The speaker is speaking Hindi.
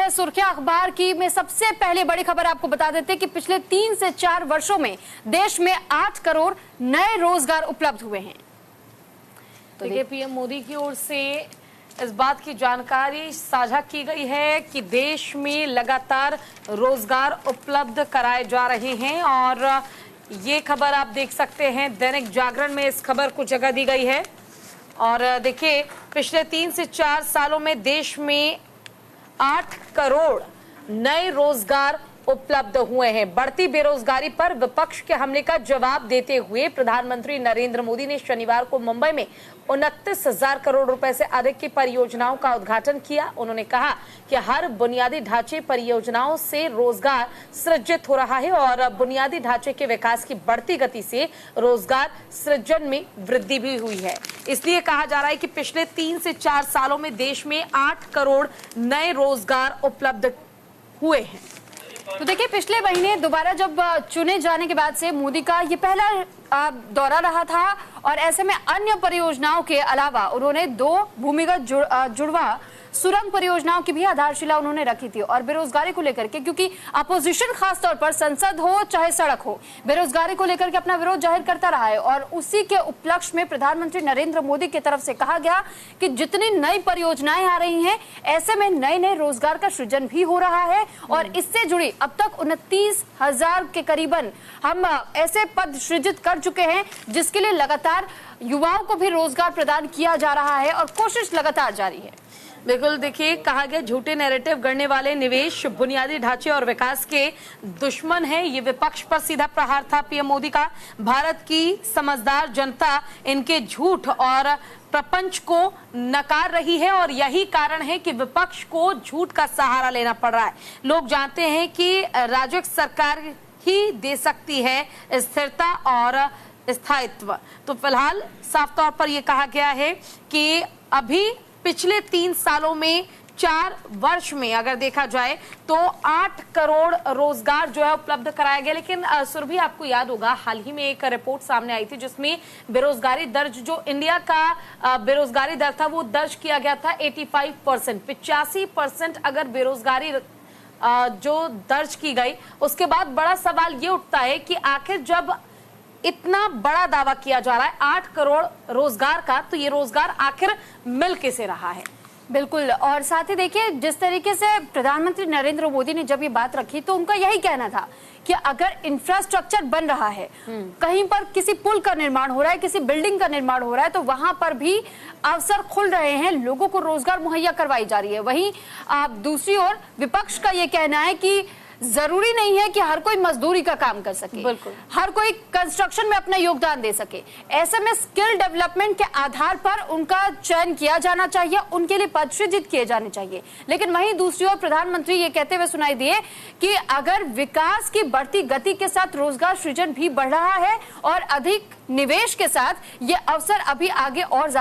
हैं सुर्खियां अखबार की में सबसे पहले बड़ी खबर आपको बता देते हैं कि पिछले 3 से 4 वर्षों में देश में 8 करोड़ नए रोजगार उपलब्ध हुए हैं। तो देखिए, पीएम मोदी की ओर से इस बात की जानकारी साझा की गई है कि देश में लगातार रोजगार उपलब्ध कराए जा रहे हैं और ये खबर आप देख सकते हैं दैनिक जागरण में इस खबर को जगह दी गई है। और देखिए, पिछले 3 से 4 सालों में देश में 8 करोड़ नए रोजगार उपलब्ध हुए हैं। बढ़ती बेरोजगारी पर विपक्ष के हमले का जवाब देते हुए प्रधानमंत्री नरेंद्र मोदी ने शनिवार को मुंबई में 29,000 करोड़ रुपए से अधिक की परियोजनाओं का उद्घाटन किया। उन्होंने कहा कि हर बुनियादी ढांचे परियोजनाओं से रोजगार सृजित हो रहा है और बुनियादी ढांचे के विकास की बढ़ती गति से रोजगार सृजन में वृद्धि भी हुई है। इसलिए कहा जा रहा है कि पिछले 3 से 4 सालों में देश में 8 करोड़ नए रोजगार उपलब्ध हुए हैं। तो देखिए, पिछले महीने दोबारा जब चुने जाने के बाद से मोदी का ये पहला दौरा रहा था और ऐसे में अन्य परियोजनाओं के अलावा उन्होंने 2 भूमिगत जुड़वा सुरंग परियोजनाओं की भी आधारशिला उन्होंने रखी थी। और बेरोजगारी को लेकर के, क्योंकि अपोजिशन खासतौर पर संसद हो चाहे सड़क हो, बेरोजगारी को लेकर के अपना विरोध जाहिर करता रहा है और उसी के उपलक्ष्य में प्रधानमंत्री नरेंद्र मोदी की तरफ से कहा गया कि जितनी नई परियोजनाएं आ रही हैं ऐसे में नए नए रोजगार का सृजन भी हो रहा है और इससे जुड़ी अब तक 29,000 के करीबन हम ऐसे पद सृजित कर चुके हैं जिसके लिए लगातार युवाओं को भी रोजगार प्रदान किया जा रहा है और कोशिश लगातार जारी है। बिल्कुल, देखिए, कहा गया झूठे नैरेटिव गढ़ने वाले निवेश, बुनियादी ढांचे और विकास के दुश्मन है। ये विपक्ष पर सीधा प्रहार था पीएम मोदी का। भारत की समझदार जनता इनके झूठ और प्रपंच को नकार रही है और यही कारण है कि विपक्ष को झूठ का सहारा लेना पड़ रहा है। लोग जानते हैं कि राज्य सरकार ही दे सकती है स्थिरता और स्थायित्व। तो फिलहाल साफ तौर पर यह कहा गया है कि अभी पिछले 3 सालों में 4 वर्ष में अगर देखा जाए तो 8 करोड़ रोजगार जो है उपलब्ध कराया गया। लेकिन सुरभि, आपको याद होगा हाल ही में एक रिपोर्ट सामने आई थी जिसमें बेरोजगारी दर्ज, जो इंडिया का बेरोजगारी दर था वो दर्ज किया गया था 85%। 85% अगर बेरोजगारी जो दर्ज की गई, उसके बाद बड़ा सवाल ये उठता है कि आखिर जब इतना बड़ा दावा किया जा रहा है 8 करोड़ रोजगार का, तो ये रोजगार आखिर मिल कैसे रहा है? बिल्कुल, और साथ ही देखिए जिस तरीके से प्रधानमंत्री नरेंद्र मोदी ने जब ये बात रखी तो उनका यही कहना था कि अगर इंफ्रास्ट्रक्चर बन रहा है, कहीं पर किसी पुल का निर्माण हो रहा है, किसी बिल्डिंग का निर्माण हो रहा है, तो वहां पर भी अवसर खुल रहे हैं, लोगों को रोजगार मुहैया करवाई जा रही है। वहीं दूसरी ओर विपक्ष का ये कहना है कि जरूरी नहीं है कि हर कोई मजदूरी का काम कर सके, बिल्कुल हर कोई कंस्ट्रक्शन में अपना योगदान दे सके। ऐसे में स्किल डेवलपमेंट के आधार पर उनका चयन किया जाना चाहिए, उनके लिए पद सृजित किए जाने चाहिए। लेकिन वहीं दूसरी ओर प्रधानमंत्री ये कहते हुए सुनाई दिए कि अगर विकास की बढ़ती गति के साथ रोजगार सृजन भी बढ़ रहा है और अधिक निवेश के साथ ये अवसर अभी आगे और